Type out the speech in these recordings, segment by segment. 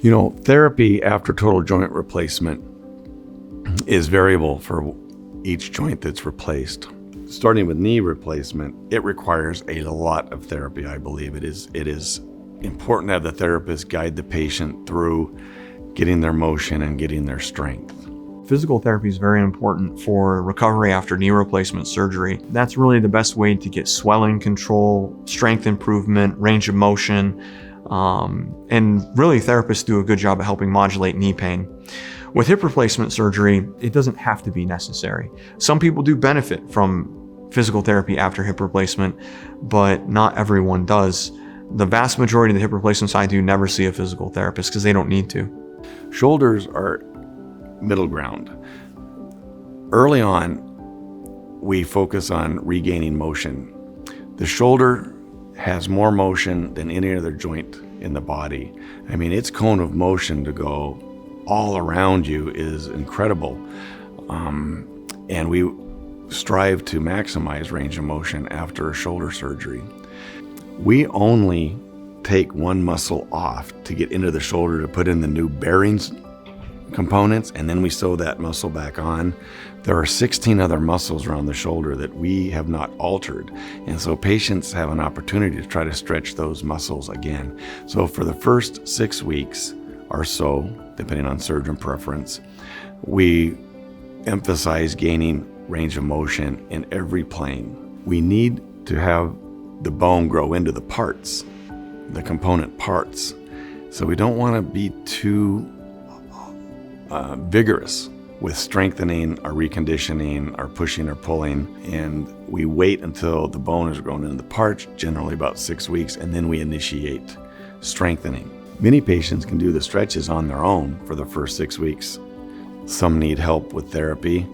Therapy after total joint replacement is variable for each joint that's replaced. Starting with knee replacement, it requires a lot of therapy, I believe. It is important to have the therapist guide the patient through getting their motion and getting their strength. Physical therapy is very important for recovery after knee replacement surgery. That's really the best way to get swelling control, strength improvement, range of motion, and really therapists do a good job of helping modulate knee pain. With hip replacement surgery, it doesn't have to be necessary. Some people do benefit from physical therapy after hip replacement, but not everyone does. The vast majority of the hip replacements I do never see a physical therapist because they don't need to. Shoulders are middle ground. Early on, we focus on regaining motion. The shoulder has more motion than any other joint in the body. I mean, its cone of motion to go all around you is incredible. And we strive to maximize range of motion after a shoulder surgery. We only take one muscle off to get into the shoulder to put in the new bearings components, and then we sew that muscle back on. There are 16 other muscles around the shoulder that we have not altered, and so patients have an opportunity to try to stretch those muscles again. So for the first 6 weeks or so, depending on surgeon preference, we emphasize gaining range of motion in every plane. We need to have the bone grow into the parts, the component parts. So we don't want to be too vigorous with strengthening or reconditioning or pushing or pulling, and we wait until the bone has grown into the parts, generally about 6 weeks, and then we initiate strengthening. Many patients can do the stretches on their own for the first 6 weeks. Some need help with therapy.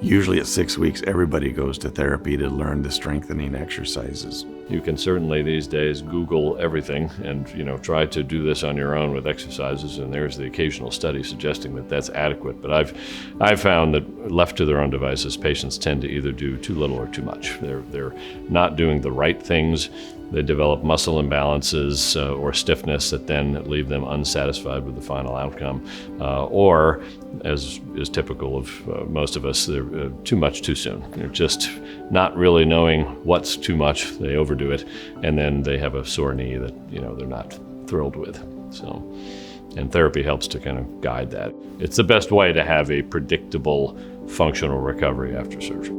Usually at 6 weeks, everybody goes to therapy to learn the strengthening exercises. You can certainly these days Google everything and try to do this on your own with exercises, and there's the occasional study suggesting that that's adequate. But I've found that left to their own devices, patients tend to either do too little or too much. They're not doing the right things. They develop muscle imbalances or stiffness that then leave them unsatisfied with the final outcome. Or, as is typical of most of us, they're too much too soon. They're just not really knowing what's too much. They overdo it, and then they have a sore knee that they're not thrilled with. And therapy helps to kind of guide that. It's the best way to have a predictable functional recovery after surgery.